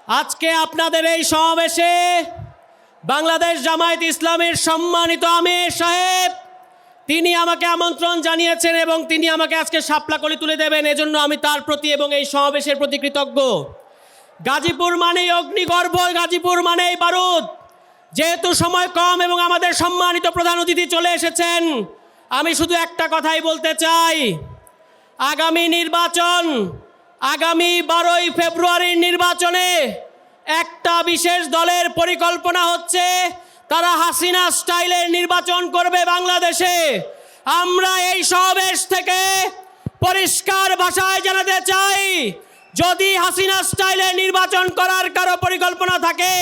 আজকে আপনাদের এই সমাবেশে বাংলাদেশ জামায়াত ইসলামের সম্মানিত আমির সাহেব তিনি আমাকে আমন্ত্রণ জানিয়েছেন এবং তিনি আমাকে আজকে শাপলাকলি তুলে দেবেন, এজন্য আমি তার প্রতি এবং এই সমাবেশের প্রতি কৃতজ্ঞ। গাজীপুর মানেই অগ্নিগর্ভ, গাজীপুর মানেই বারুদ। যেহেতু সময় কম এবং আমাদের সম্মানিত প্রধান অতিথি চলে এসেছেন, আমি শুধু একটা কথাই বলতে চাই। আগামী নির্বাচন, আগামী 12ই ফেব্রুয়ারির নির্বাচনে একটা বিশেষ দলের পরিকল্পনা হচ্ছে, তারা হাসিনা স্টাইলের নির্বাচন করবে বাংলাদেশে। আমরা এই সমাবেশ থেকে পরিষ্কার ভাষায় জানাতে চাই, যদি হাসিনা স্টাইলের নির্বাচন করার কারো পরিকল্পনা থাকে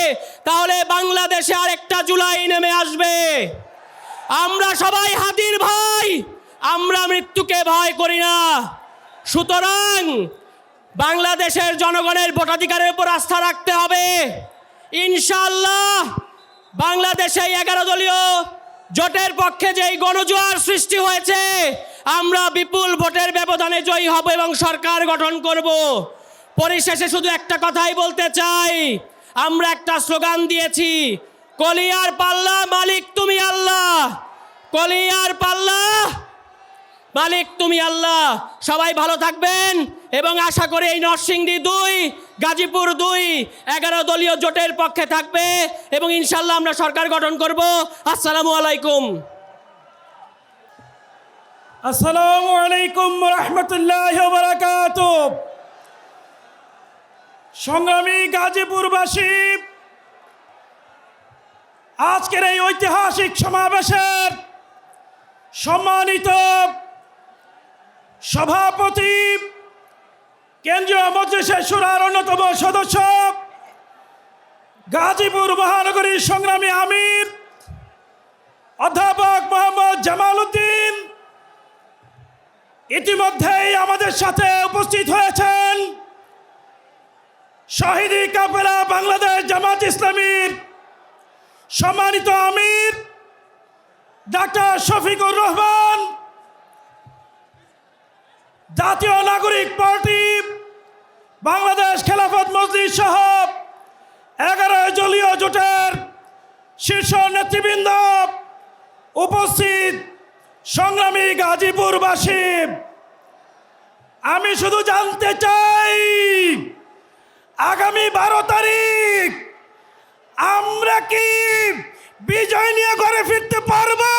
তাহলে বাংলাদেশে আরেকটা জুলাই নেমে আসবে। আমরা সবাই হাতির ভাই, আমরা মৃত্যুকে ভয় করি না। সুতরাং বাংলাদেশের জনগণের ভোটাধিকারের উপর আস্থা রাখতে হবে। ইনশাআল্লাহ বাংলাদেশে 11 দলীয় জোটের পক্ষে যেই গণজোয়ার সৃষ্টি হয়েছে, আমরা বিপুল ভোটের ব্যবধানে জয়ী হব এবং সরকার গঠন করব। পরিশেষে শুধু একটা কথাই বলতে চাই, আমরা একটা স্লোগান দিয়েছি, কলিয়ার পাল্লা মালিক তুমি আল্লাহ, কলিয়ার পাল্লা মালিক তুমি আল্লাহ। সবাই ভালো থাকবেন এবং আশা করি এই নরসিংদী 2, গাজীপুর 2 11 দলীয় জোটের পক্ষে থাকবে এবং ইনশাল্লাহ আমরা সরকার গঠন করব। আসসালামু আলাইকুম। আসসালামু আলাইকুম রহমতুল্লাহি ওয়া বারাকাতুহু। সংগ্রামী গাজীপুরবাসী, আজকের এই ঐতিহাসিক সমাবেশের সম্মানিত সভাপতি, কেন্দ্রীয় মজলিসে শুরার অন্যতম সদস্য, গাজীপুর মহানগরীর সংগ্রামী আমির অধ্যাপক মোহাম্মদ জামাল উদ্দিন ইতিমধ্যেই আমাদের সাথে উপস্থিত হয়েছেন। শহীদি কাফেলা বাংলাদেশ জামাত ইসলামীর সম্মানিত আমির ডাক্তার শফিকুর রহমান, জাতীয় নাগরিক পার্টি বাংলাদেশ খেলাফত মজলিস সহ 11 দলীয় জোটের শীর্ষ নেতৃবৃন্দ, উপস্থিত সংগ্রামী গাজীপুরবাসী, আমি শুধু জানতে চাই, আগামী 12 তারিখ আমরা কি বিজয় নিয়ে ঘরে ফিরতে পারবো?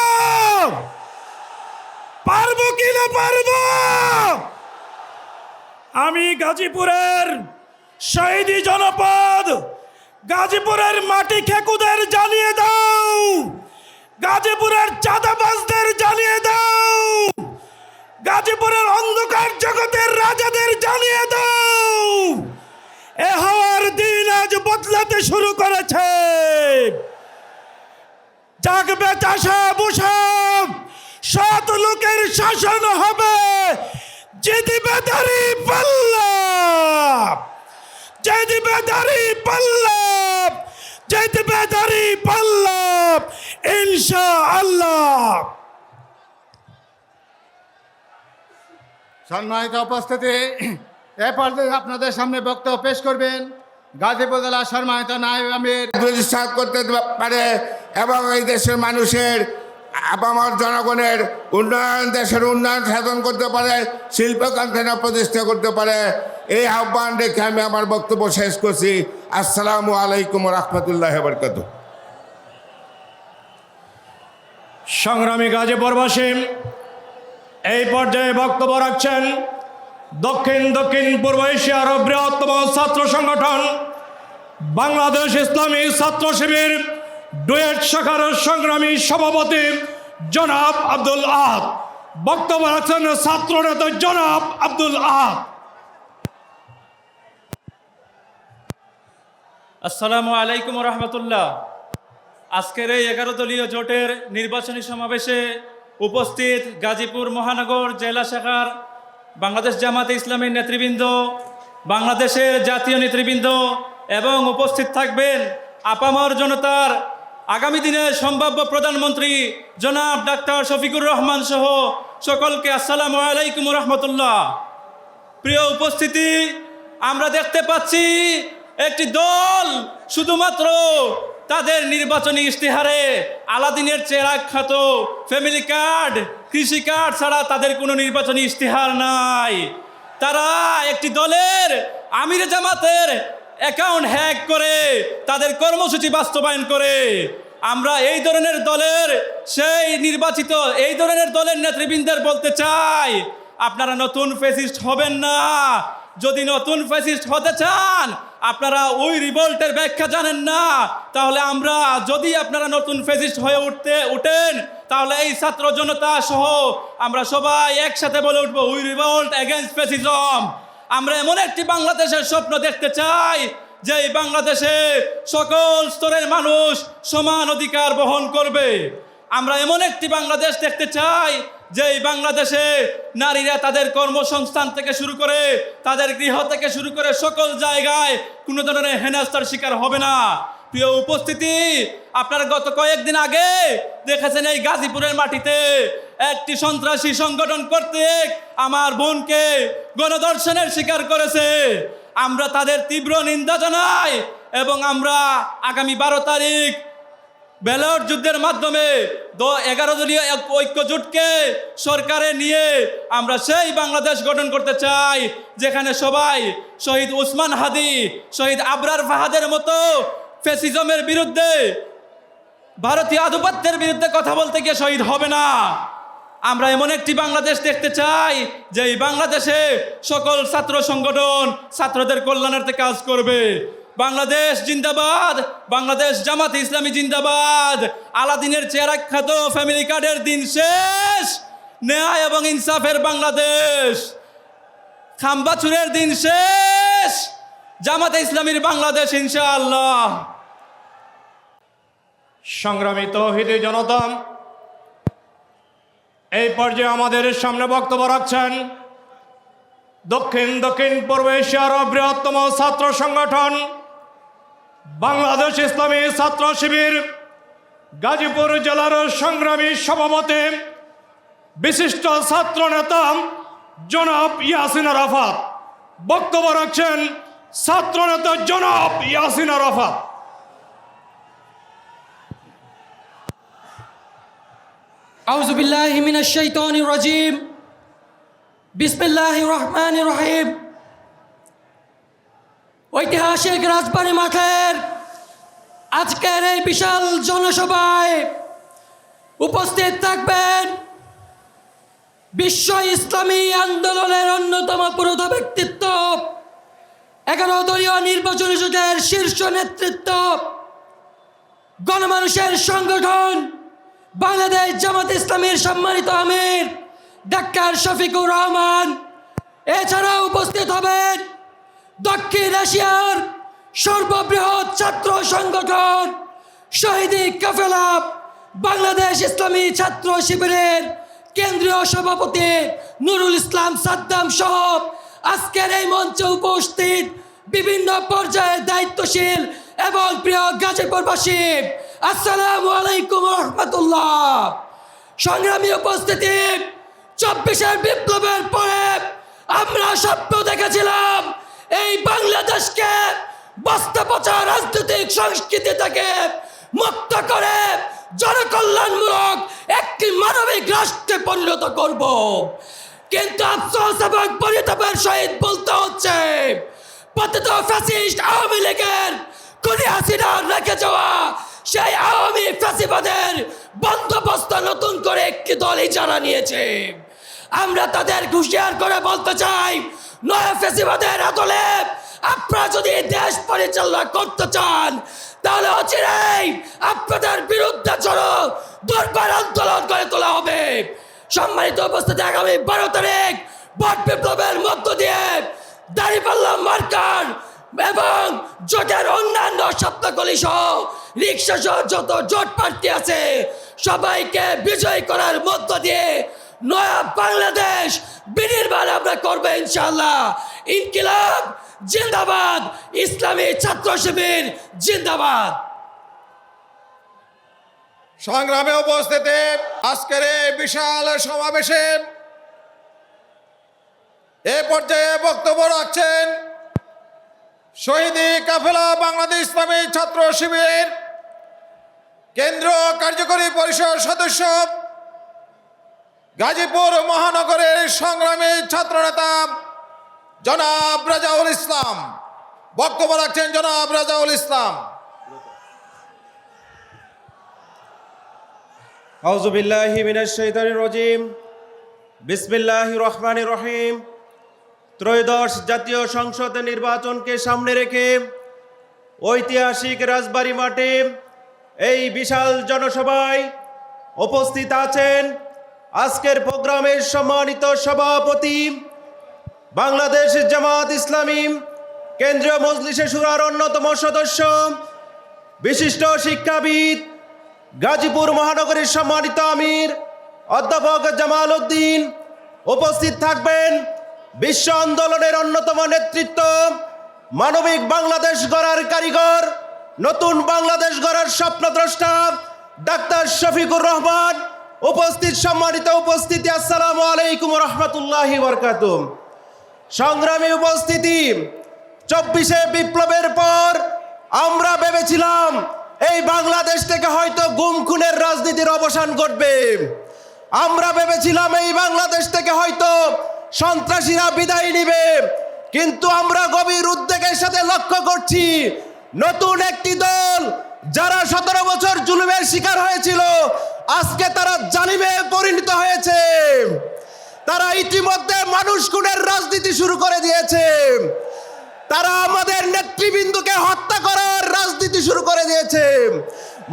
পারবো কি না পারবো? আমি গাজীপুরের শহীদি জনপদ, গাজীপুরের মাটি খেকুদের জানিয়ে দাও, গাজীপুরের চাঁদাবাজদের জানিয়ে দাও, গাজীপুরের অন্ধকার জগতের রাজাদের জানিয়ে দাও, এ হওয়ার দিন আজ বদলাতে শুরু করেছে। জাগবে চাষা বুসা, সৎ লোকের শাসন হবে, জিতবে দাড়ি পাল্লা, জিতবে দাড়ি পাল্লা, জিতবে দাড়ি পাল্লা ইনশাআল্লাহ। সম্মানিত উপস্থিতি, এ পর্যায়ে আপনাদের সামনে বক্তব্য পেশ করবেন গাজীপুর জেলার সম্মানিত নায়েব আমির, প্রতিষ্ঠা করতে পারে এবং এই দেশের মানুষের আপামর জনগণের উন্নয়ন, দেশের উন্নয়ন সাধন করতে পারে, শিল্প কারখানা প্রতিষ্ঠা করতে পারে, এই আহ্বান রেখে আমি আমার বক্তব্য শেষ করছি। আসসালামু আলাইকুম রহমতুল্লাহ বরকাতুহ। সংগ্রামী গাজীপুরবাসী, এই পর্যায়ে বক্তব্য রাখছেন দক্ষিণ পূর্ব এশিয়ার বৃহত্তম ছাত্র সংগঠন বাংলাদেশ ইসলামী ছাত্র শিবির ডুয়েট শাখার সংগ্রামী সভাপতি জনাব আব্দুল আহাদ। বক্তব্য রাখছেন ছাত্র নেতা জনাব আব্দুল আহাদ। আসসালামু আলাইকুম রহমতুল্লাহ। আজকের এই 11 দলীয় জোটের নির্বাচনী সমাবেশে উপস্থিত গাজীপুর মহানগর জেলা শাখার বাংলাদেশ জামাতে ইসলামের নেতৃবৃন্দ, বাংলাদেশের জাতীয় নেতৃবৃন্দ এবং উপস্থিত থাকবেন আপামর জনতার আগামী দিনের সম্ভাব্য প্রধানমন্ত্রী জনাব ডাক্তার শফিকুর রহমান সহ সকলকে আসসালামু আলাইকুম রহমতুল্লাহ। প্রিয় উপস্থিতি, আমরা দেখতে পাচ্ছি একটি দল শুধুমাত্র তাদের নির্বাচনী ইশতেহারে আলাদিনের চেরাগ খ্যাত ফ্যামিলি কার্ড, কৃষি কার্ড ছাড়া তাদের কোনো নির্বাচনী ইশতেহার নাই। তারা একটি দলের আমির জামাতের অ্যাকাউন্ট হ্যাক করে তাদের কর্মসূচি বাস্তবায়ন করে। আমরা এই ধরনের দলের এই ধরনের দলের নেতৃবৃন্দের বলতে চাই, আপনারা নতুন ফ্যাসিস্ট হবেন না। যদি নতুন ফ্যাসিস্ট হতে চান, আপনারা ওই রিভোল্টের ব্যাখ্যা জানেন না, তাহলে যদি আপনারা নতুন ফ্যাসিস্ট হয়ে উঠেন, তাহলে এই ছাত্র জনতা সহ আমরা সবাই একসাথে বলে উঠবো, উই রিভোল্ট এগেইনস্ট ফ্যাসিজম। আমরা এমন একটি বাংলাদেশের স্বপ্ন দেখতে চাই যে এই বাংলাদেশে সকল স্তরের মানুষ সমান অধিকার বহন করবে। আমরা এমন একটি বাংলাদেশ দেখতে চাই যে এই বাংলাদেশে নারীরা তাদের কর্মসংস্থান থেকে শুরু করে তাদের গৃহ থেকে শুরু করে সকল জায়গায় কোনো ধরনের হেনস্থার শিকার হবে না। প্রিয় উপস্থিতি, আপনারা গত কয়েকদিন আগে দেখেছেন এই গাজীপুরের মাটিতে একটি সন্ত্রাসী সংগঠন কর্তৃক আমার বোনকে গণধর্ষণের শিকার করেছে। আমরা তাদের তীব্র নিন্দা জানাই এবং আমরা আগামী 12 তারিখ ব্যালট যুদ্ধের মাধ্যমে 11 দলীয় ঐক্য জোটকে সরকারে নিয়ে আমরা সেই বাংলাদেশ গঠন করতে চাই যেখানে সবাই শহীদ উসমান হাদি, শহীদ আবরার ফাহাদের মতো ফ্যাসিজমের বিরুদ্ধে, ভারতীয় আধিপত্যের বিরুদ্ধে কথা বলতে গিয়ে শহীদ হবে না। আমরা এমন একটি বাংলাদেশ দেখতে চাই যে এই বাংলাদেশে সকল ছাত্র সংগঠন ছাত্রদের কল্যাণার্থে কাজ করবে। বাংলাদেশ জিন্দাবাদ, বাংলাদেশ জামাত ইসলামী জিন্দাবাদ। আলাদিনের চেহারা খ্যাত ফ্যামিলি কার্ডের দিন শেষ, ন্যায় এবং ইনসাফের বাংলাদেশ। খাম্বাছুরের দিন শেষ, জামাতে ইসলামীর বাংলাদেশ ইনশাআল্লাহ। সংগ্রামী তৌহিদি জনতা, এই পর্যায়ে আমাদের সামনে বক্তব্য রাখছেন দক্ষিণ পূর্ব এশিয়ার বৃহত্তম ছাত্র সংগঠন বাংলাদেশ ইসলামী ছাত্র শিবির গাজীপুর জেলার সংগ্রামী সভাপতি বিশিষ্ট ছাত্র নেতা জনাব ইয়াসিন আরাফাত। বক্তব্য রাখছেন ছাত্র নেতা জনাব ইয়াসিন আরাফাত। আউযু বিল্লাহি মিনাশ শাইতানির রাজিম। বিসমিল্লাহির রহমানির রহিম। ঐতিহাসিক রাজবাড়ী মাঠের আজকের এই বিশাল জনসভায় উপস্থিত থাকবেন বিশ্ব ইসলামী আন্দোলনের অন্যতম পুরোধা ব্যক্তিত্ব, 11 দলীয় নির্বাচনী জোটের শীর্ষ নেতৃত্ব, গণমানুষের সংগঠন বাংলাদেশ জামাত ইসলামীর সম্মানিত আমির ডাক্তার শফিকুর রহমান। এছাড়াও উপস্থিত হবেন দক্ষিণ এশিয়ার সর্ববৃহৎ ছাত্র সংগঠন শহীদি কাফেলা বাংলাদেশ ইসলামী ছাত্র শিবিরের কেন্দ্রীয় সভাপতি নুরুল ইসলাম সাদ্দাম সহ আজকের এই মঞ্চে উপস্থিত বিভিন্ন পর্যায়ের দায়িত্বশীল এবং প্রিয় গাজীপুরবাসী, আসসালামু আলাইকুম রহমতুল্লাহ। সংগ্রামী উপস্থিতি, 24 বিপ্লবের পরে আমরা স্বপ্ন দেখেছিলাম এই বাংলাদেশকে বস্তা পচা রাজনৈতিক সংস্কৃতি থেকে মুক্ত করে জনকল্যাণমূলক একটি মানবিক রাষ্ট্রে পরিণত করব। কিন্তু আফসোস এবং পরিতাপের সহিত বলতে হচ্ছে, পতিত ফ্যাসিস্ট আওয়ামী লীগের খুনি হাসিনার রেখে যাওয়া সেই আওয়ামী ফ্যাসিবাদের বন্দোবস্ত নতুন করে একটি দল ইজারা নিয়েছে। আমরা তাদের হুঁশিয়ার করে বলতে চাই, নয়া ফ্যাসিবাদের আদলে আপনারা যদি দেশ পরিচালনা করতে চান, তাহলে অচিরেই আপনাদের বিরুদ্ধে দুর্বার আন্দোলন করে তোলা হবে। সম্মানিত উপস্থিতি, আগামী 12 তারিখ ভোট বিপ্লবের মধ্য দিয়ে দাঁড়িপাল্লা মার্কার এবং জোটের অন্যান্য স্বপ্নকলি সহ রিক্সা সহ যত জোট প্রার্থী আছে সবাইকে বিজয় করার মধ্য দিয়ে নয়া বাংলাদেশ বিনির্মাণ আমরা করবো ইনশাআল্লাহ। ইনকিলাব জিন্দাবাদ, ইসলামী ছাত্র শিবির জিন্দাবাদ। সংগ্রামে উপস্থিতি, আজকের এই বিশাল সমাবেশে এ পর্যায়ে বক্তব্য রাখছেন শহীদি কাফেলা বাংলাদেশ ইসলামী ছাত্র শিবির কেন্দ্রীয় কার্যকরী পরিষদ সদস্য গাজীপুর মহানগরের সংগ্রামী ছাত্রনেতা জনাব রাজাউল ইসলাম। বক্তব্য রাখছেন জনাব রাজাউল ইসলাম। আউযু বিল্লাহি মিনাশ শাইতানির রাজিম। বিসমিল্লাহির রহমানির রহিম। ত্রয়োদশ জাতীয় সংসদ নির্বাচনকে সামনে রেখে ঐতিহাসিক রাজবাড়ী মাঠে এই বিশাল জনসভায় উপস্থিত আছেন আজকের প্রোগ্রামের সম্মানিত সভাপতি, বাংলাদেশ জামাত ইসলামী কেন্দ্রীয় মজলিসে শুরার অন্যতম সদস্য, বিশিষ্ট শিক্ষাবিদ, গাজীপুর মহানগরীর সম্মানিত আমির অধ্যাপক জামাল উদ্দিন। উপস্থিত থাকবেন বিশ্ব আন্দোলনের অন্যতম নেতৃত্ব, মানবিক বাংলাদেশ গড়ার কারিগর, নতুন বাংলাদেশ গড়ার স্বপ্নদ্রষ্টা ডাক্তার শফিকুর রহমান। উপস্থিত সম্মানিত উপস্থিতি, আসসালামু আলাইকুম রহমতুল্লাহি বরকাতুহ। সংগ্রামী উপস্থিতি, 24শে বিপ্লবের পর আমরা ভেবেছিলাম এই বাংলাদেশ থেকে হয়তো গুম খুনের রাজনীতির অবসান ঘটবে। আমরা ভেবেছিলাম এই বাংলাদেশ থেকে হয়তো সন্ত্রাসীরা বিদায় নিবে, কিন্তু আমরা গভীর উদ্বেগের সাথে লক্ষ্য করছি নতুন একটি দল যারা 17 বছর জুলুমের শিকার হয়েছিল আজকে তারা জালিমে পরিণত হয়েছে। তারা ইতিমধ্যে মানুষ খুনের রাজনীতি শুরু করে দিয়েছে। তারা আমাদের নেতৃবৃন্দকে হত্যা করার রাজনীতি শুরু করে দিয়েছে।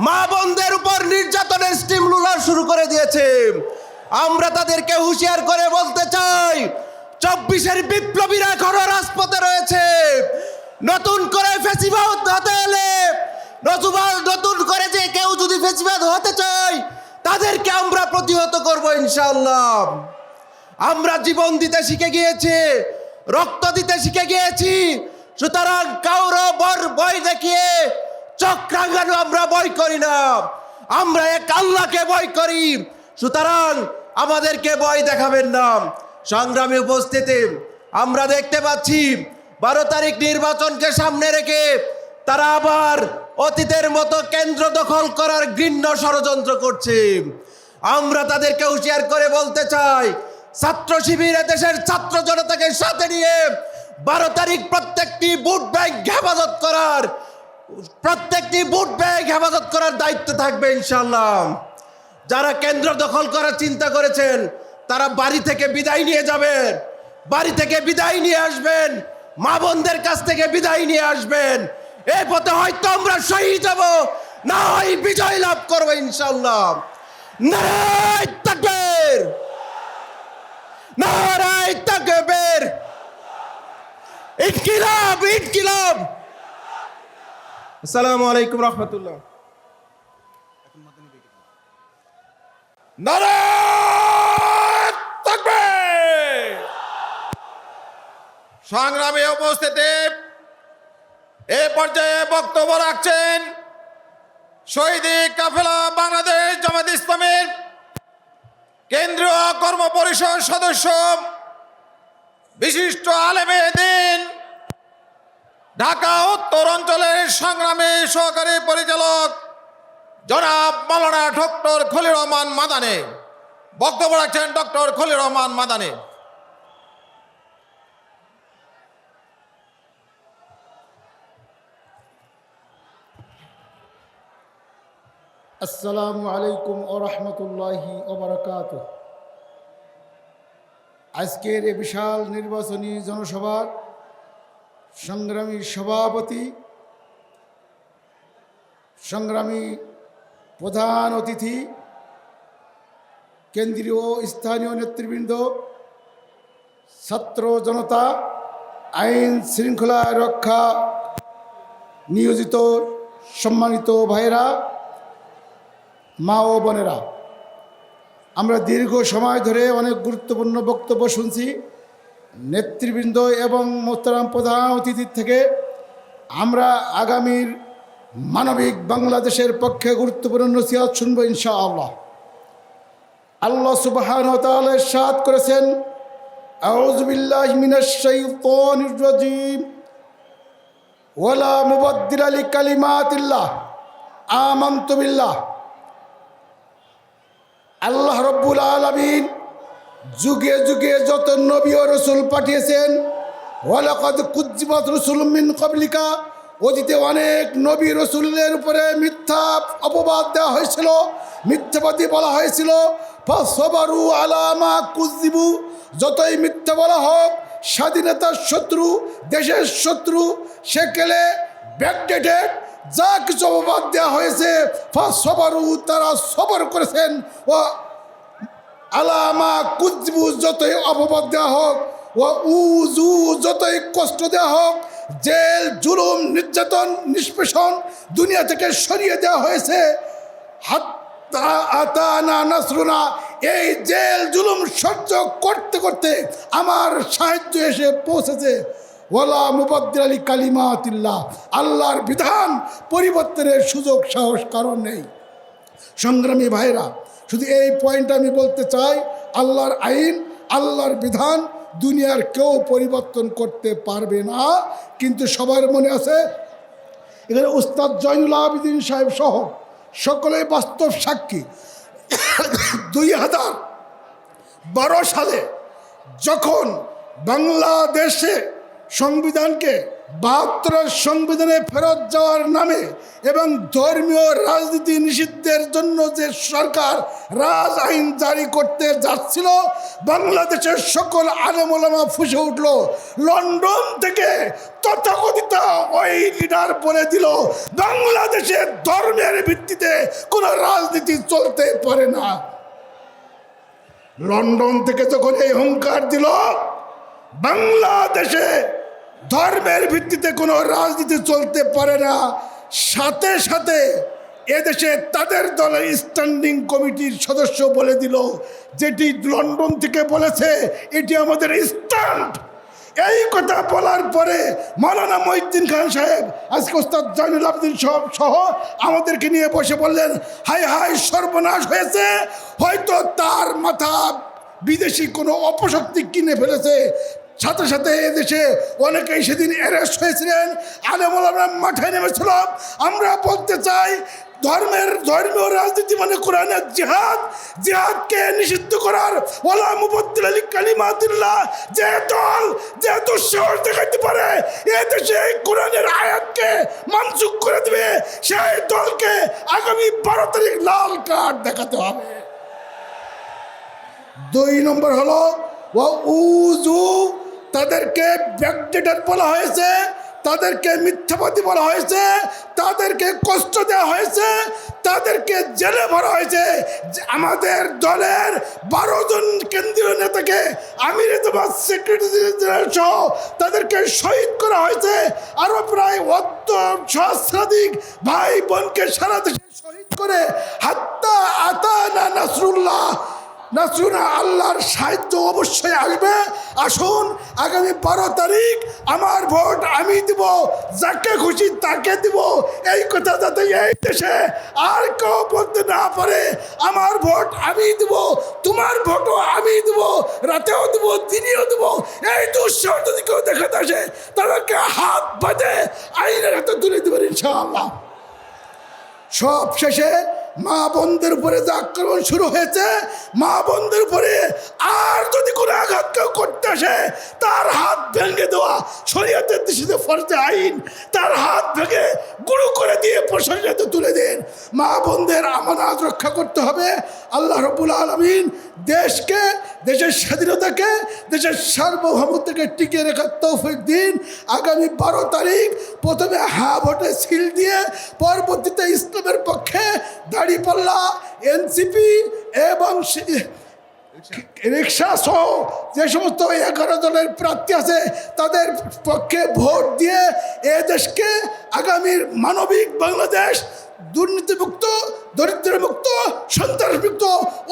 মা বোনদের উপর নির্যাতনের স্টিম রুলার শুরু করে দিয়েছে। আমরা তাদেরকে হুঁশিয়ার করে বলতে চাই, 24-এর বিপ্লবীরা এখনো রাজপথে রয়েছে। নতুন করে ফেসিবাদ হতে এলে, নতুন করে যে কেউ যদি ফেসিবাদ হতে চায় তাদেরকে আমরা প্রতিহত করব ইনশাআল্লাহ। আমরা জীবন দিতে শিখে গিয়েছি, রক্ত দিতে শিখে গিয়েছি, সুতরাং কাউর ভয় দেখিয়ে চোখ রাঙানো আমরা ভয় করি না, আমরা এক আল্লাহকে ভয় করি। সুতরাং আমাদেরকে ভয় দেখাবেন না। সংগ্রামী উপস্থিতি, আমরা দেখতে পাচ্ছি 12 তারিখ নির্বাচনকে সামনে রেখে তারা আবার অতীতের মতো কেন্দ্র দখল করার ঘৃণ্য ষড়যন্ত্র করছে। আমরা তাদেরকে হুঁশিয়ার করে বলতে চাই, ছাত্র শিবির দেশের ছাত্র জনতাকে সাথে নিয়ে 12 তারিখ প্রত্যেকটি ভোট ব্যাংক হেফাজত করার দায়িত্ব থাকবে ইনশাআল্লাহ। যারা কেন্দ্র দখল করার চিন্তা করেছেন তারা বাড়ি থেকে বিদায় নিয়ে যাবেন, বাড়ি থেকে বিদায় নিয়ে আসবেন, মা বোনদের কাছ থেকে বিদায় নিয়ে আসবেন। এই পথে হয়তো আমরা শহীদ হব, না হয় বিজয় লাভ করবো ইনশাআল্লাহ। নারায়ে তাকবীর, নারায়ে তাকবীর, ইনকিলাব ইনকিলাব। আসসালামু আলাইকুম রহমতুল্লাহ। নারায়ে তাকবীর। সংগ্রামী উপস্থিতি, এ পর্যায়ে বক্তব্য রাখছেন শহীদি কাফেলা বাংলাদেশ জামাত ইসলামীর কেন্দ্রীয় কর্ম পরিষদ সদস্য, বিশিষ্ট আলেমে দ্বীন, ঢাকা উত্তর অঞ্চলের সংগ্রামী সহকারী পরিচালক জনাব মাওলানা ডক্টর খলিল রহমান মাদানী। বক্তব্য রাখছেন ডক্টর খলিল রহমান মাদানী। আসসালামু আলাইকুম ও রহমতুল্লাহি ওবরাকাতুহ। আজকের এই বিশাল নির্বাচনী জনসভার সংগ্রামী সভাপতি, সংগ্রামী প্রধান অতিথি, কেন্দ্রীয় ও স্থানীয় নেতৃবৃন্দ, ছাত্র জনতা, আইন শৃঙ্খলা রক্ষা নিয়োজিত সম্মানিত ভাইয়েরা, মা ও বোনেরা, আমরা দীর্ঘ সময় ধরে অনেক গুরুত্বপূর্ণ বক্তব্য শুনছি নেতৃবৃন্দ এবং মোহতারাম প্রধান অতিথির থেকে। আমরা আগামীর মানবিক বাংলাদেশের পক্ষে গুরুত্বপূর্ণ নসিহত শুনব ইনশাআল্লাহ। আল্লাহ সুবহানাহু ওয়া তাআলা ইরশাদ করেছেন, আউযু বিল্লাহি মিনাশ শাইতানির রাজীম, ওয়ালা মুবাদ্দিলা লিকালিমাতিল্লাহ আমানতু বিল্লাহ। আল্লাহ রব্বুল আলামিন যুগে যুগে যত নবী ও রসুল পাঠিয়েছেন, ওয়ালাকাদ কুযিবাত রুসুলুম মিন ক্বাবলিকা, অতীতে অনেক নবী রসুলের উপরে মিথ্যা অপবাদ দেওয়া হয়েছিল, মিথ্যাবাদী বলা হয়েছিল। ফাসবারু আলা মা কুযিবু, যতই মিথ্যা বলা হোক, স্বাধীনতার শত্রু, দেশের শত্রু, সেকেলে ব্যাকডেটেড যা কিছু অপবাদ দেওয়া হয়েছে, ফাসবারু, তারা সবর করেছেন। ও আলামা কুযিবু, যতই অপবাদ দেওয়া হোক, ও উজু, যতই কষ্ট দেওয়া হোক, জেল, জুলুম, নির্যাতন, নিষ্পেষণ দুনিয়া থেকে সরিয়ে দেওয়া হয়েছে। হাত্তা আতানা নাসরুনা, এই জেল জুলুম সহ্য করতে করতে আমার সাহায্য এসে পৌঁছেছে। ওয়ালা মুবাদ্দিলা লিকালিমাতিল্লাহ, আল্লাহর বিধান পরিবর্তনের সুযোগ সাহস কারণ নেই। সংগ্রামী ভাইরা, শুধু এই পয়েন্ট আমি বলতে চাই, আল্লাহর আইন, আল্লাহর বিধান দুনিয়ার কেউ পরিবর্তন করতে পারবে না। কিন্তু সবার মনে আছে, এখানে উস্তাদ জয়নুল আবেদিন সাহেব সহ সকলে বাস্তব সাক্ষী। 2012 সালে যখন বাংলাদেশে সংবিধানকে 72 সংবিধানে ফেরত যাওয়ার নামে এবং ধর্মীয় রাজনীতি নিষিদ্ধের জন্য যে সরকার রাজ আইন জারি করতে যাচ্ছিল, বাংলাদেশের সকল আলেম ওলামা ফুঁসে উঠল। লন্ডন থেকে তথাকথিত ওই লিডার বলে দিল, বাংলাদেশে ধর্মের ভিত্তিতে কোনো রাজনীতি চলতে পারে না। লন্ডন থেকে যখন এই হুঙ্কার দিল, বাংলাদেশে ধর্মের ভিত্তিতে কোনো রাজনীতি চলতে পারে না, সাথে সাথে এদেশে তাদের দলের স্ট্যান্ডিং কমিটির সদস্য বলে দিল, যেটি লন্ডন থেকে বলেছে এটি আমাদের স্ট্যান্ড। এই কথা বলার পরে মাওলানা মঈনুদ্দিন খান সাহেব, আজকে ওস্তাদ জয়নুল আবেদিন সহ আমাদেরকে নিয়ে বসে বললেন, হাই হাই সর্বনাশ হয়েছে, হয়তো তার মাথা বিদেশি কোনো অপশক্তি কিনে ফেলেছে। সাথে সাথে এদেশে অনেকেই সেদিন অ্যারেস্ট হয়েছিলেন, আলেম ওলামা মাঠে নেমেছিল। আমরা বলতে চাই, ধর্মীয় রাজনীতি মানে কোরআনের জিহাদ, জিহাদকে নিষিদ্ধ করার ওয়ালা মুবাদ্দিলা লিকালিমাতিল্লাহ যে দল যে দুঃসাহস দেখাতে পারে এদেশে কোরআনের আয়াতকে মানসুখ করে দেবে, সেই দলকে আগামী 12 তারিখ লাল কার্ড দেখাতে হবে। 2 নম্বর হলো উজু, তাদেরকে ব্যাকডেটার বলা হয়েছে, তাদেরকে মিথ্যাবাদী বলা হয়েছে, তাদেরকে কষ্ট দেওয়া হয়েছে, তাদেরকে জেলে ভরা হয়েছে। আমাদের দলের 12 জন কেন্দ্রীয় নেতাকে আমির জামাত সেক্রেটারি জেনারেল সহ তাদেরকে শহীদ করা হয়েছে। আরও প্রায় সহস্রাধিক ভাই বোনকে সারা দেশে শহীদ করে হাত্তা আতানা নাসরুল্লাহ, নাসরুনা, আল্লাহর সাহায্য অবশ্যই আসবে। আসুন আগামী 12 তারিখ আমার ভোট আমি দিব, যাকে খুশি তাকে দিব, এই কথা যাতে এই দেশে আর কেউ বলতে না পারে। আমার ভোট আমি দিব, তোমার ভোটও আমি দিব, রাতেও দিব, দিনেও দিব। এই দুঃসাহস যদি কেউ দেখাতে আসে, তাদেরকে হাত বাঁধে আইনের হাতে তুলে দেবেন ইনশাআল্লাহ। সব শেষে মা বোনদের উপরে যে আক্রমণ শুরু হয়েছে, মা বোনদের উপরে আর যদি কোনো আঘাত কেউ করতে আসে, তার হাত ভেঙে দেওয়া শরীয়তের দৃষ্টিতে ফরজে আইন। তার হাত ভেঙে গুঁড়ো করে দিয়ে প্রশাসনে তুলে দেন। মা বোনদের আমানত রক্ষা করতে হবে। আল্লাহ রাব্বুল আলামিন দেশকে, দেশের স্বাধীনতাকে, দেশের সার্বভৌমত্বকে টিকিয়ে রাখার তৌফিক দিন। আগামী 12 তারিখ প্রথমে হ্যাঁ ভোটে সিল দিয়ে, পরবর্তীতে ইসলামের পক্ষে দাঁড়িপাল্লা, এনসিপি এবং রিক্সা সহ যে সমস্ত 11 দলের প্রার্থী আছে তাদের পক্ষে ভোট দিয়ে এ দেশকে আগামীর মানবিক বাংলাদেশ, দুর্নীতিমুক্ত, দরিদ্রমুক্ত, সন্ত্রাসমুক্ত,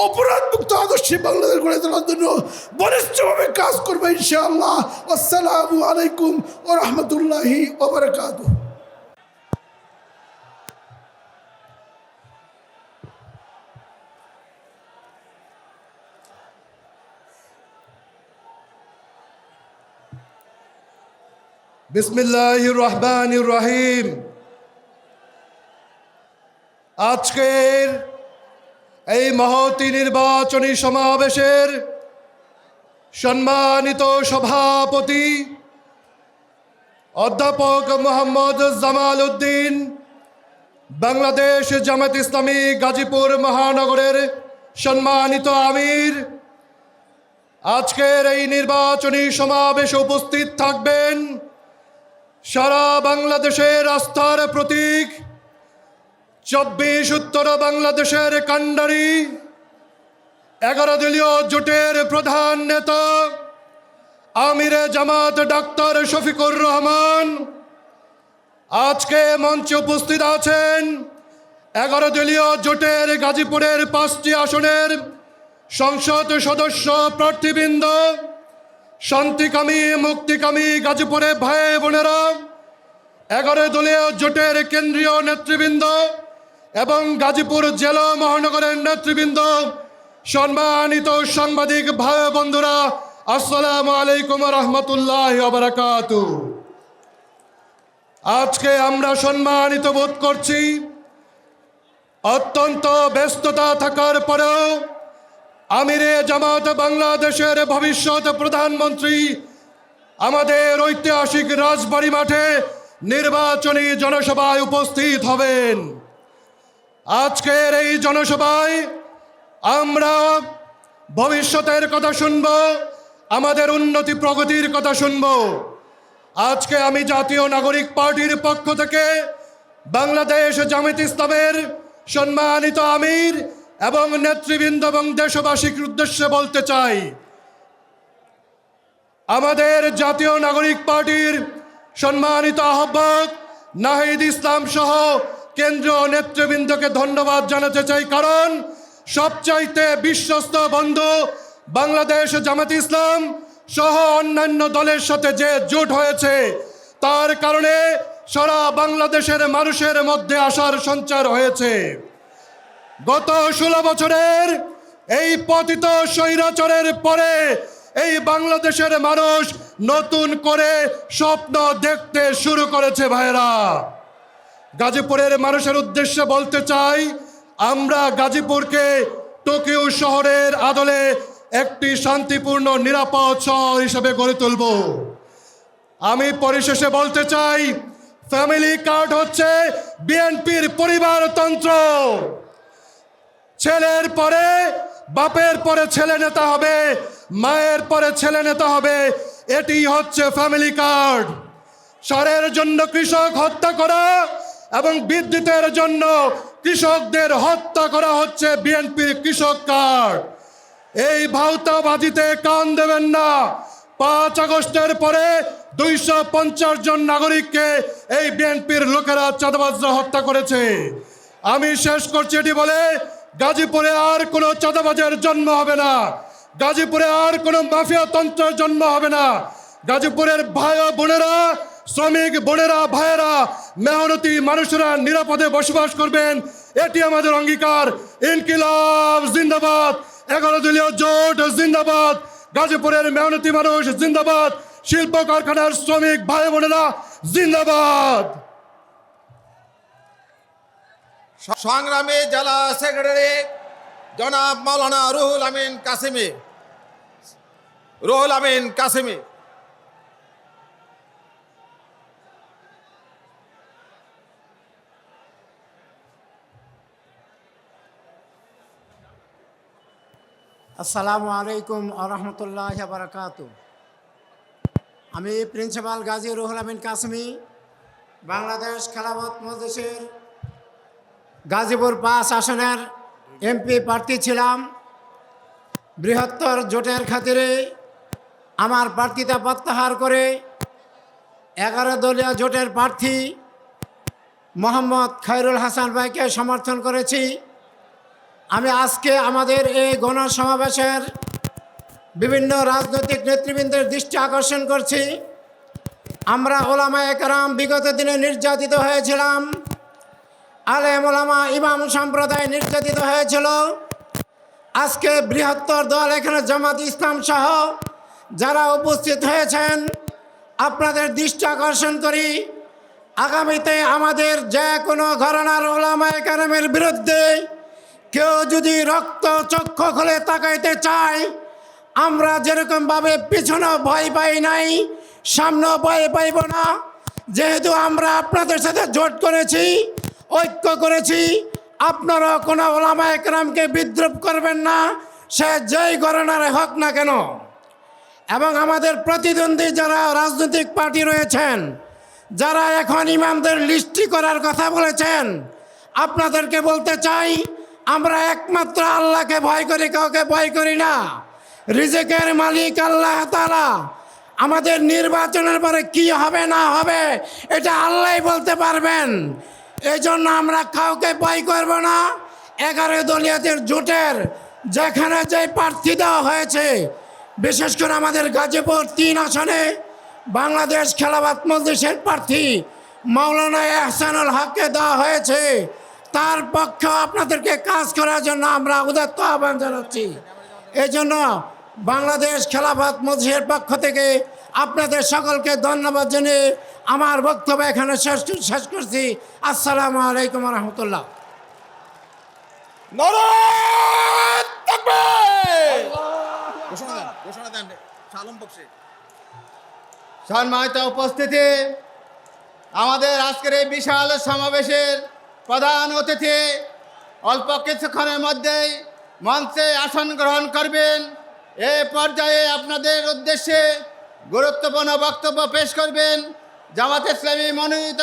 অপরাধমুক্ত আদর্শী বাংলাদেশ গড়ে তোলার জন্য বলিষ্ঠভাবে কাজ করবে ইনশাআল্লাহ। আসসালামু আলাইকুম ওয়া রাহমাতুল্লাহি ওয়া বারাকাতুহু। বিসমিল্লাহির রহমানির রহিম। আজকের এই মহতী নির্বাচনী সমাবেশের সম্মানিত সভাপতি অধ্যাপক মোহাম্মদ জামাল উদ্দিন, বাংলাদেশ জামায়াত ইসলামী গাজীপুর মহানগরের সম্মানিত আমির, আজকের এই নির্বাচনী সমাবেশে উপস্থিত থাকবেন সারা বাংলাদেশের আস্থার প্রতীক 24 উত্তর বাংলাদেশের কান্ডারি 11 দলীয় জোটের প্রধান নেতা আমিরে জামাত ডাক্তার শফিকুর রহমান। আজকে মঞ্চে উপস্থিত আছেন 11 দলীয় জোটের গাজীপুরের 5টি আসনের সংসদ সদস্য প্রার্থীবৃন্দ, শান্তিকামী মুক্তিকামী গাজীপুরে ভাই বোনেরা, 11 দলীয় জোটের কেন্দ্রীয় নেতৃবৃন্দ এবং গাজীপুর জেলা মহানগরের নেতৃবৃন্দ, সম্মানিত সাংবাদিক ভাই বন্ধুরা, আসসালামু আলাইকুম রহমতুল্লাহ বারাকাতুহু। আজকে আমরা সম্মানিত বোধ করছি, অত্যন্ত ব্যস্ততা থাকার পরেও আমিরে জামাত বাংলাদেশের ভবিষ্যৎ প্রধানমন্ত্রী আমাদের ঐতিহাসিক রাজবাড়ী মাঠে নির্বাচনী জনসভায় উপস্থিত হবেন। আজকের এই জনসভায় আমরা ভবিষ্যতের কথা শুনব, আমাদের উন্নতি প্রগতির কথা শুনব। আজকে আমি জাতীয় নাগরিক পার্টির পক্ষ থেকে বাংলাদেশ জামায়াত ইসলামের সম্মানিত আমির এবং নেতৃবৃন্দ এবং দেশবাসীর উদ্দেশ্যে বলতে চাই, আমাদের জাতীয় নাগরিক পার্টির সম্মানিত আহ্বায়ক নাহিদ ইসলাম সহ কেন্দ্রীয় নেতৃবৃন্দকে ধন্যবাদ জানাতে চাই, কারণ সবচাইতে বিশ্বস্ত বন্ধু বাংলাদেশ জামায়াত ইসলাম সহ অন্যান্য দলের সাথে যে জোট হয়েছে, তার কারণে সারা বাংলাদেশের মানুষের মধ্যে আশার সঞ্চার হয়েছে। গত 16 বছরের এই পতিত স্বৈরাচারের পরে এই বাংলাদেশের মানুষ নতুন করে স্বপ্ন দেখতে শুরু করেছে। ভাইরা, গাজীপুরের মানুষের উদ্দেশ্যে বলতে চাই, আমরা গাজীপুরকে টোকিও শহরের আদলে একটি শান্তিপূর্ণ নিরাপদ শহর হিসেবে গড়ে তুলব। আমি পরিশেষে বলতে চাই, ফ্যামিলি কার্ড হচ্ছে বিএনপির পরিবারতন্ত্র। ছেলের পরে বাপের পরে ছেলে নেতা হবে, মায়ের পরে ছেলে নেতা হবে, এটি হচ্ছে ফ্যামিলি কার্ড। সারের জন্য কৃষক হত্যা করা এবং বিদ্যুতের জন্য কৃষকদের হত্যা করা হচ্ছে বিএনপির কৃষক কার্ড। এই ভাওতাবাজিতে কান দেবেন না। 5 আগস্টের পরে 250 জন নাগরিককে এই বিএনপির লোকেরা চাঁদাবাজরা হত্যা করেছে। আমি শেষ করছি এটি বলে, গাজীপুরে আর কোনো চাঁদাবাজের জন্ম হবে না, গাজীপুরে আর কোনো মাফিয়া তন্ত্রের জন্ম হবে না। গাজীপুরের ভাই বোনেরা, শ্রমিক বোনেরা, ভাইয়েরা, মেহনতি মানুষেরা নিরাপদে বসবাস করবেন, এটি আমাদের অঙ্গীকার। ইনকিলাব জিন্দাবাদ, 11 দলীয় জোট জিন্দাবাদ, গাজীপুরের মেহনতি মানুষ জিন্দাবাদ, শিল্প কারখানার শ্রমিক ভাই বোনেরা জিন্দাবাদ। সংগ্রামী জেলা সেক্রেটারি জনাব মাওলানা রুহুল আমিন কাসেমি। আসসালামু আলাইকুম আরহামতুল্লাহ বারাকাতু। আমি প্রিন্সিপাল গাজী রুহুল আমিন কাসেমি, বাংলাদেশ খেলাফত মজলিসের গাজীপুর 5 আসনের এমপি প্রার্থী ছিলাম। বৃহত্তর জোটের খাতিরে আমার প্রার্থিতা প্রত্যাহার করে 11 দলীয় জোটের প্রার্থী মোহাম্মদ খায়রুল হাসান ভাইকে সমর্থন করেছি। আমি আজকে আমাদের এই গণসমাবেশের বিভিন্ন রাজনৈতিক নেতৃবৃন্দের দৃষ্টি আকর্ষণ করছি। আমরা ওলামায়ে কেরাম বিগত দিনে নির্যাতিত হয়েছিলাম, আলেম ওলামা ইমাম সম্প্রদায় নির্যাতিত হয়েছিল। আজকে বৃহত্তর দল এখানে জামাত ইসলাম সহ যারা উপস্থিত হয়েছেন, আপনাদের দৃষ্টি আকর্ষণ করি, আগামীতে আমাদের যে কোনো ঘরানার ওলামায়ে কেরামের বিরুদ্ধে কেউ যদি রক্ত চক্ষু খুলে তাকাইতে চায়, আমরা যেরকমভাবে পিছনে ভয় পাই নাই, সামনেও ভয় পাইব না। যেহেতু আমরা আপনাদের সাথে জোট করেছি, ঐক্য করেছি, আপনারাও কোনো ওলামায়ে কেরামকে বিদ্রুপ করবেন না, সে যেই ঘরানার হোক না কেন। এবং আমাদের প্রতিদ্বন্দ্বী যারা রাজনৈতিক পার্টি রয়েছেন, যারা এখন ইমামদের লিস্টি করার কথা বলেছেন, আপনাদেরকে বলতে চাই, আমরা একমাত্র আল্লাহকে ভয় করি, কাউকে ভয় করি না। রিজিকের মালিক আল্লাহ তাআলা। আমাদের নির্বাচনের পরে কি হবে না হবে এটা আল্লাহই বলতে পারবেন। এই জন্য আমরা কাউকে ভয় করব না। 11 দলীয়দের জোটের যেখানে যে প্রার্থী দেওয়া হয়েছে, বিশেষ করে আমাদের গাজীপুর 3 আসনে বাংলাদেশ খেলাফত মজলিসের প্রার্থী মাওলানা এহসানুল হককে দেওয়া হয়েছে, তার পক্ষে আপনাদেরকে কাজ করার জন্য আমরা উদাত্ত আহ্বান জানাচ্ছি। এই জন্য বাংলাদেশ খেলাফত মজলিসের পক্ষ থেকে আপনাদের সকলকে ধন্যবাদ জানিয়ে আমার বক্তব্য এখানে শেষ করছি। আসসালামু আলাইকুম রহমতুল্লাহ। সম্মানিত উপস্থিতি, আমাদের আজকের এই বিশাল সমাবেশের প্রধান অতিথি অল্প কিছুক্ষণের মধ্যেই মঞ্চে আসন গ্রহণ করবেন। এই পর্যায়ে আপনাদের উদ্দেশ্যে গুরুত্বপূর্ণ বক্তব্য পেশ করবেন জামাত ইসলামী মনোনীত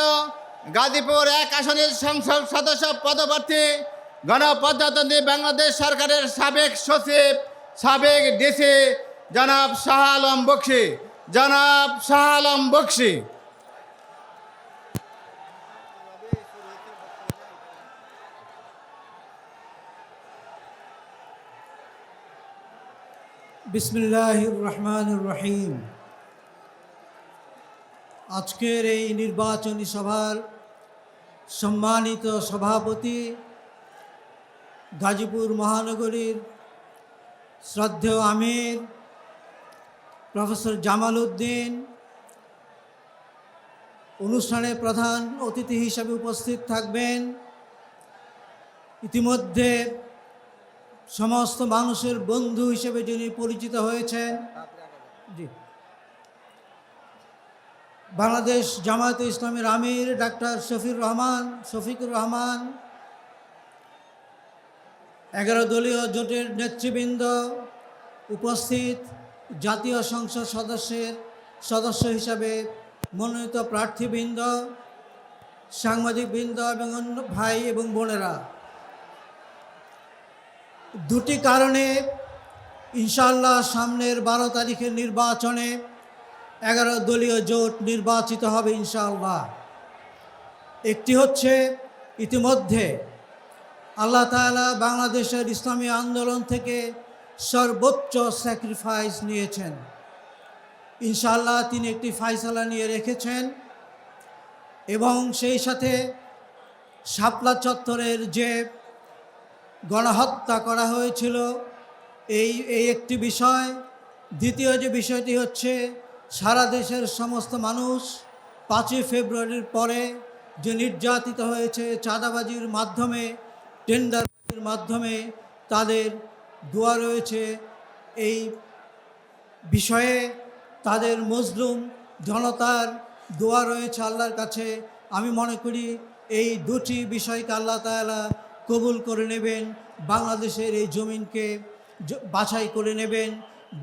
গাজীপুর 1 আসনের সংসদ সদস্য পদপ্রার্থী গণপ্রজাতন্ত্রী বাংলাদেশ সরকারের সাবেক সচিব, সাবেক ডিসি জনাব শাহ আলম বকশী। জনাব শাহ আলম বকশী। বিসমিল্লাহির রহমানির রহিম। আজকের এই নির্বাচনী সভার সম্মানিত সভাপতি, গাজীপুর মহানগরীর শ্রদ্ধেয় আমির প্রফেসর জামাল উদ্দিন, অনুষ্ঠানে প্রধান অতিথি হিসেবে উপস্থিত থাকবেন। ইতিমধ্যে সমস্ত মানুষের বন্ধু হিসেবে যিনি পরিচিত হয়েছেন, জি, বাংলাদেশ জামায়াতে ইসলামের আমির ডাক্তার শফিকুর রহমান, 11 দলীয় জোটের নেতৃবৃন্দ, উপস্থিত জাতীয় সংসদ সদস্য হিসাবে মনোনীত প্রার্থীবৃন্দ, সাংবাদিকবৃন্দ এবং অন্য ভাই এবং বোনেরা, দুটি কারণে ইনশাআল্লাহ সামনের 12 তারিখের নির্বাচনে 11 দলীয় জোট নির্বাচিত হবে ইনশাআল্লাহ। একটি হচ্ছে, ইতিমধ্যে আল্লাহ তাআলা বাংলাদেশের ইসলামী আন্দোলন থেকে সর্বোচ্চ স্যাক্রিফাইস নিয়েছেন। ইনশাআল্লাহ তিনি একটি ফায়সালা নিয়ে রেখেছেন এবং সেই সাথে শাপলা চত্বরের যে গণহত্যা করা হয়েছিল এই একটি বিষয়। দ্বিতীয় যে বিষয়টি হচ্ছে, সারা দেশের সমস্ত মানুষ 5ই ফেব্রুয়ারির পরে যে নির্যাতিত হয়েছে চাঁদাবাজির মাধ্যমে, টেন্ডারবাজির মাধ্যমে, তাদের দোয়া রয়েছে। এই বিষয়ে তাদের মজলুম জনতার দোয়া রয়েছে আল্লাহর কাছে। আমি মনে করি এই দুটি বিষয়কে আল্লাহ তাআলা কবুল করে নেবেন, বাংলাদেশের এই জমিনকে বাছাই করে নেবেন,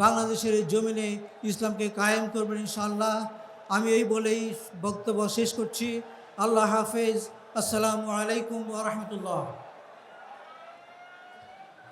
বাংলাদেশের এই জমিনে ইসলামকে কায়েম করবেন ইনশাআল্লাহ। আমি এই বলেই বক্তব্য শেষ করছি। আল্লাহ হাফেজ। আসসালামু আলাইকুম ওয়া রাহমাতুল্লাহ।